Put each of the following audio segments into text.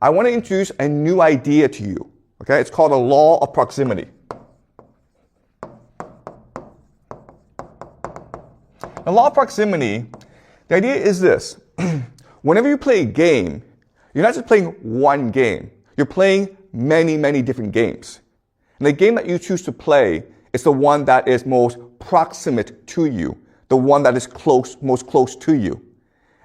I want to introduce a new idea to you. Okay? It's called the law of proximity. The law of proximity, the idea is this. Whenever you play a game, you're not just playing one game. You're playing many, many different games. And the game that you choose to play is the one that is most proximate to you, the one that is most close to you.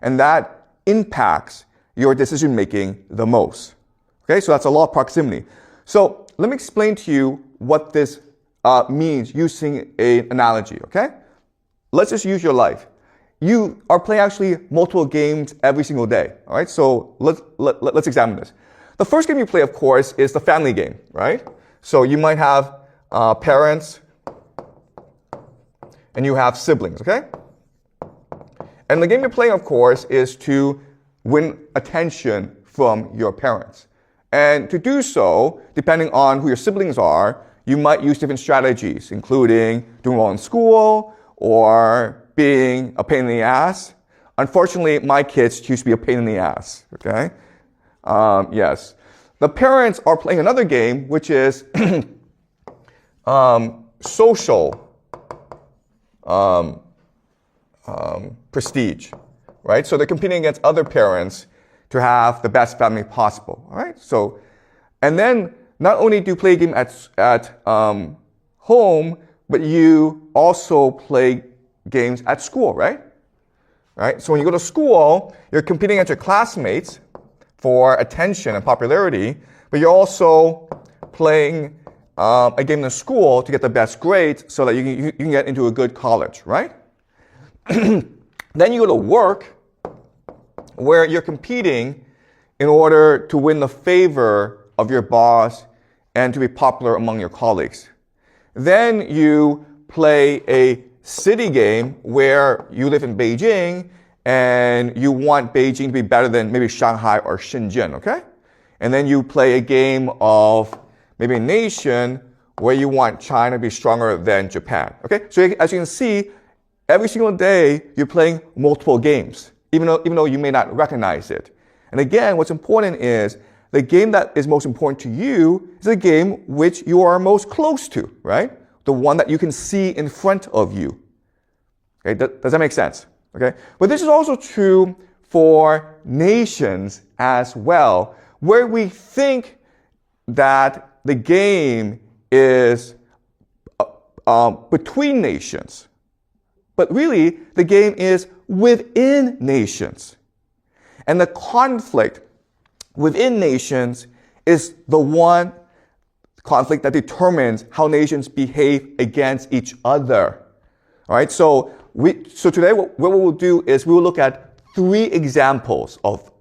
And that impacts your decision making the most. Okay, so that's a law of proximity. So let me explain to you what this means using an analogy, okay? Let's just use your life. You are playing actually multiple games every single day, all right? So let's examine this. The first game you play, of course, is the family game, right? So you might have parents and you have siblings, okay? And the game you're playing, of course, is to win attention from your parents. And to do so, depending on who your siblings are, you might use different strategies, including doing well in school or being a pain in the ass. Unfortunately, my kids choose to be a pain in the ass, okay? Yes. The parents are playing another game, which is social prestige, right? So they're competing against other parents to have the best family possible, all right? So, and then not only do you play a game at home, but you also play games at school, right? Right? So when you go to school, you're competing against your classmates for attention and popularity, but you're also playing a game in school to get the best grades so that you can get into a good college, right? Then you go to work where you're competing in order to win the favor of your boss and to be popular among your colleagues. Then you play a city game where you live in Beijing and you want Beijing to be better than maybe Shanghai or Shenzhen, okay? And then you play a game of maybe a nation where you want China to be stronger than Japan, okay? So as you can see, every single day you're playing multiple games, even though you may not recognize it. And again, what's important is the game that is most important to you is the game which you are most close to, right? The one that you can see in front of you. Okay, does that make sense? Okay, but this is also true for nations as well, where we think that the game is between nations. But really, the game is within nations. And the conflict within nations is the one conflict that determines how nations behave against each other. All right, so today what we will do is we will look at 3 examples of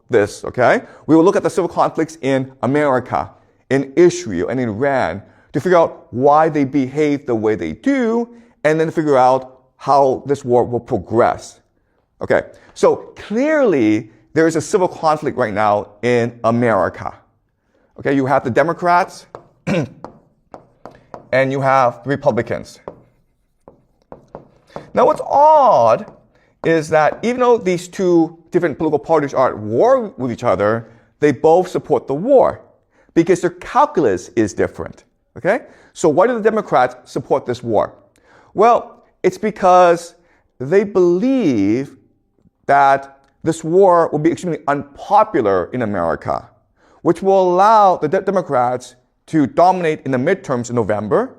this, okay? We will look at the civil conflicts in America, in Israel, and in Iran to figure out why they behave the way they do, and then figure out how this war will progress. Okay, so clearly there is a civil conflict right now in America. Okay, you have the Democrats and you have the Republicans. Now what's odd is that even though these two different political parties are at war with each other, they both support the war because their calculus is different. Okay? So why do the Democrats support this war? Well, it's because they believe that this war will be extremely unpopular in America, which will allow the Democrats to dominate in the midterms in November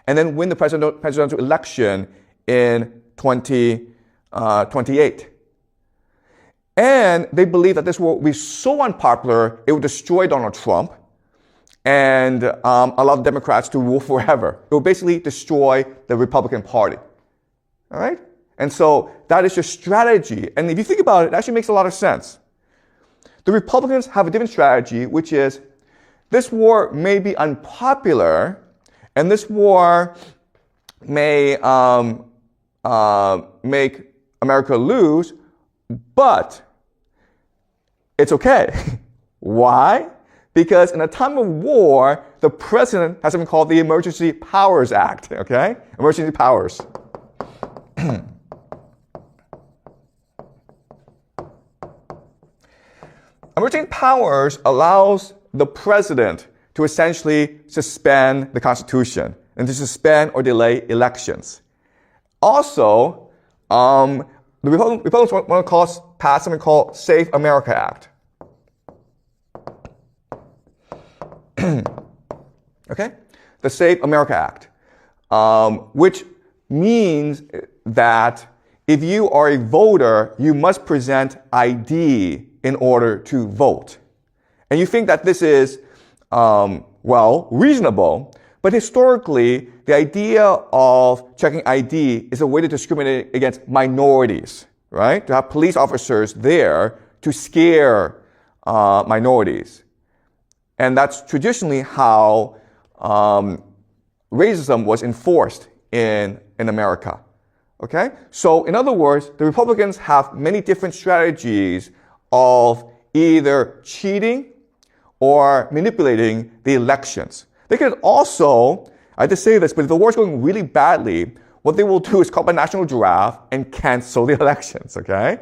and then win the presidential election in 2028. And they believe that this war will be so unpopular, it will destroy Donald Trump and allow the Democrats to rule forever. It will basically destroy the Republican Party. All right? And so that is your strategy. And if you think about it, it actually makes a lot of sense. The Republicans have a different strategy, which is this war may be unpopular, and this war may make America lose, but it's okay. Why? Because in a time of war, the president has something called the Emergency Powers Act, okay? Emergency powers. emerging powers allows the president to essentially suspend the Constitution and to suspend or delay elections. Also, the Republicans want to pass something called Safe America Act. Okay? The Safe America Act, which means that if you are a voter, you must present ID in order to vote. And you think that this is, reasonable, but historically, the idea of checking ID is a way to discriminate against minorities, right? To have police officers there to scare minorities. And that's traditionally how racism was enforced in America. Okay? So, in other words, the Republicans have many different strategies of either cheating or manipulating the elections. They could also, I have to say this, but if the war's going really badly, what they will do is call up a national draft and cancel the elections, okay?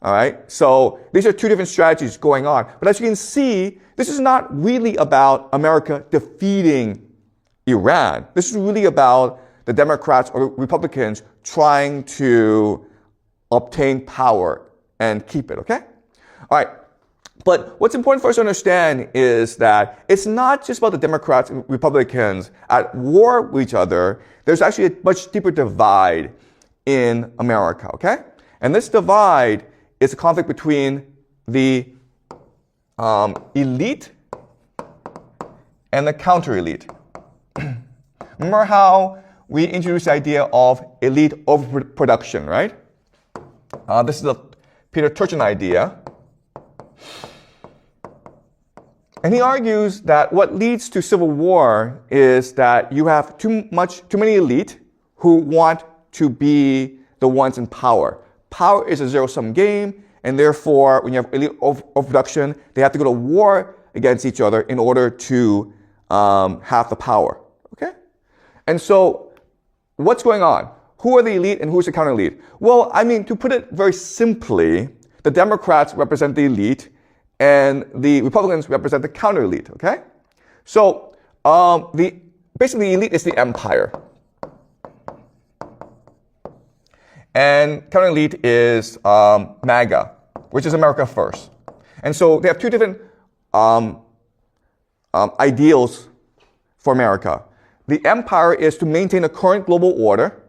All right? So these are two different strategies going on. But as you can see, this is not really about America defeating Iran. This is really about the Democrats or Republicans trying to obtain power and keep it, okay? All right. But what's important for us to understand is that it's not just about the Democrats and Republicans at war with each other. There's actually a much deeper divide in America, okay? And this divide is a conflict between the elite and the counter-elite. Remember how we introduced the idea of elite overproduction, right? This is the Peter Turchin idea. And he argues that what leads to civil war is that you have too many elite who want to be the ones in power. Power is a zero-sum game, and therefore, when you have elite overproduction, they have to go to war against each other in order to have the power. Okay? And so, what's going on? Who are the elite and who's the counter-elite? Well, I mean, to put it very simply, the Democrats represent the elite, and the Republicans represent the counter-elite, okay? So, basically the elite is the empire. And counter-elite is MAGA, which is America First. And so they have two different ideals for America. The empire is to maintain the current global order,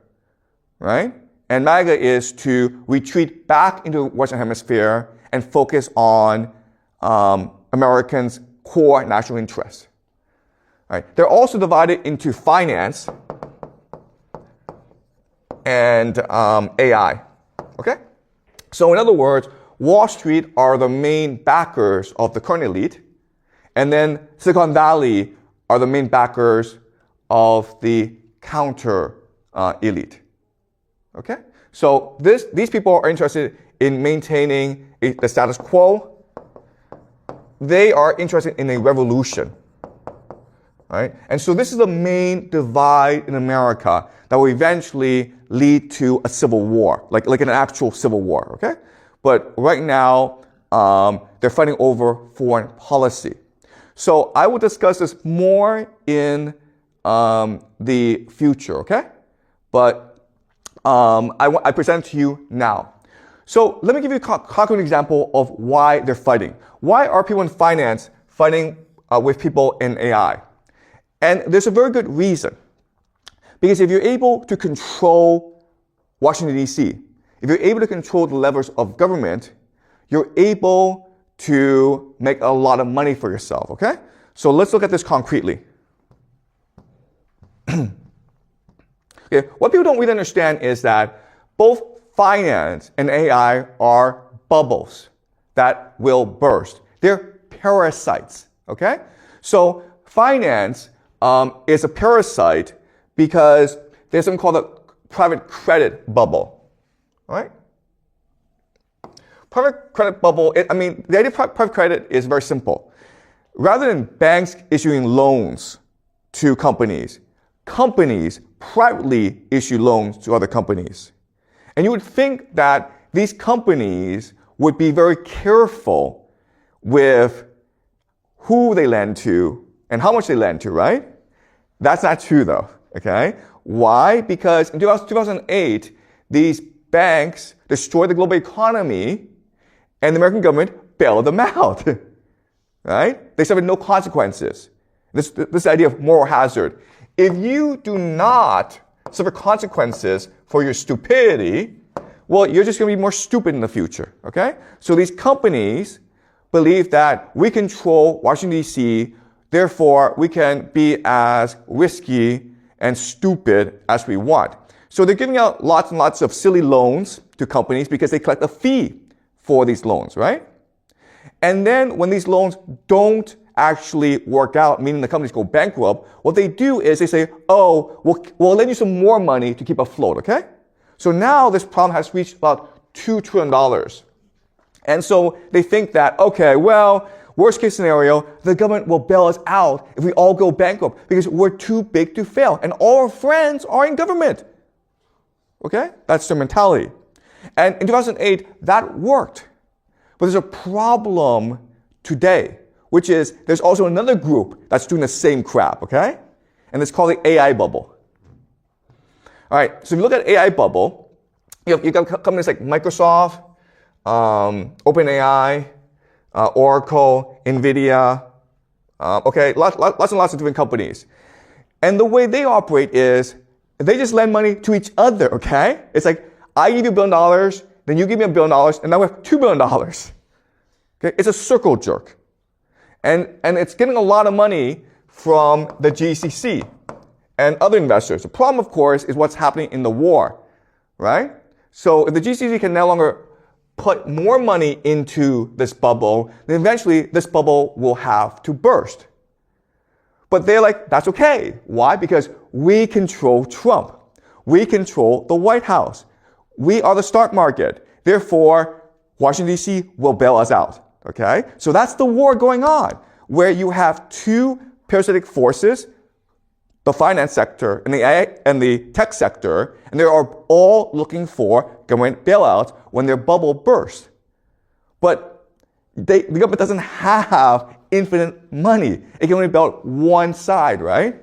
right? And MAGA is to retreat back into the Western Hemisphere and focus on Americans' core national interests. Right. They're also divided into finance and AI. Okay? So in other words, Wall Street are the main backers of the current elite, and then Silicon Valley are the main backers of the counter elite. Okay? So these people are interested in maintaining the status quo. They are interested in a revolution, right? And so this is the main divide in America that will eventually lead to a civil war, like an actual civil war, okay? But right now, they're fighting over foreign policy. So I will discuss this more in the future, okay? But I present to you now. So let me give you a concrete example of why they're fighting. Why are people in finance fighting with people in AI? And there's a very good reason. Because if you're able to control Washington, D.C., if you're able to control the levers of government, you're able to make a lot of money for yourself, okay? So let's look at this concretely. Okay, what people don't really understand is that both finance and AI are bubbles that will burst. They're parasites, okay? So finance is a parasite because there's something called a private credit bubble, right? Private credit bubble, the idea of private credit is very simple. Rather than banks issuing loans to companies, companies privately issue loans to other companies. And you would think that these companies would be very careful with who they lend to and how much they lend to, right? That's not true though, okay? Why? Because in 2008, these banks destroyed the global economy and the American government bailed them out, right? They suffered no consequences. This idea of moral hazard. If you do not suffer consequences for your stupidity, well, you're just going to be more stupid in the future, okay? So these companies believe that we control Washington, D.C., therefore we can be as risky and stupid as we want. So they're giving out lots and lots of silly loans to companies because they collect a fee for these loans, right? And then when these loans don't actually work out, meaning the companies go bankrupt, what they do is they say, oh, we'll lend you some more money to keep afloat, okay? So now this problem has reached about $2 trillion. And so they think that, okay, well, worst case scenario, the government will bail us out if we all go bankrupt because we're too big to fail. And all our friends are in government. Okay? That's their mentality. And in 2008, that worked. But there's a problem today, which is there's also another group that's doing the same crap, okay? And it's called the AI bubble. All right, so if you look at AI bubble, you've got companies like Microsoft, OpenAI, Oracle, NVIDIA, okay, lots and lots of different companies. And the way they operate is they just lend money to each other, okay? It's like, I give you $1 billion, then you give me $1 billion, and now we have $2 billion. Okay? It's a circle jerk. And it's getting a lot of money from the GCC and other investors. The problem, of course, is what's happening in the war, right? So if the GCC can no longer put more money into this bubble, then eventually this bubble will have to burst. But they're like, that's okay. Why? Because we control Trump. We control the White House. We are the stock market. Therefore, Washington, D.C. will bail us out. Okay? So that's the war going on, where you have two parasitic forces, the finance sector and the tech sector, and they are all looking for government bailouts when their bubble bursts. But the government doesn't have infinite money. It can only bail out one side, right?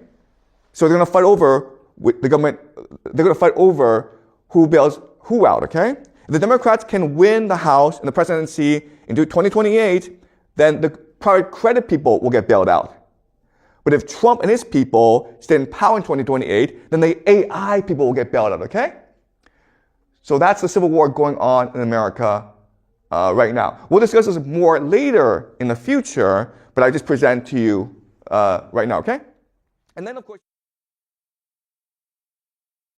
So they're going to fight over with the government. They're going to fight over who bails who out, okay? If the Democrats can win the House and the presidency into 2028, then the private credit people will get bailed out. But if Trump and his people stay in power in 2028, then the AI people will get bailed out, okay? So that's the civil war going on in America right now. We'll discuss this more later in the future, but I just present to you right now, okay? And then, of course,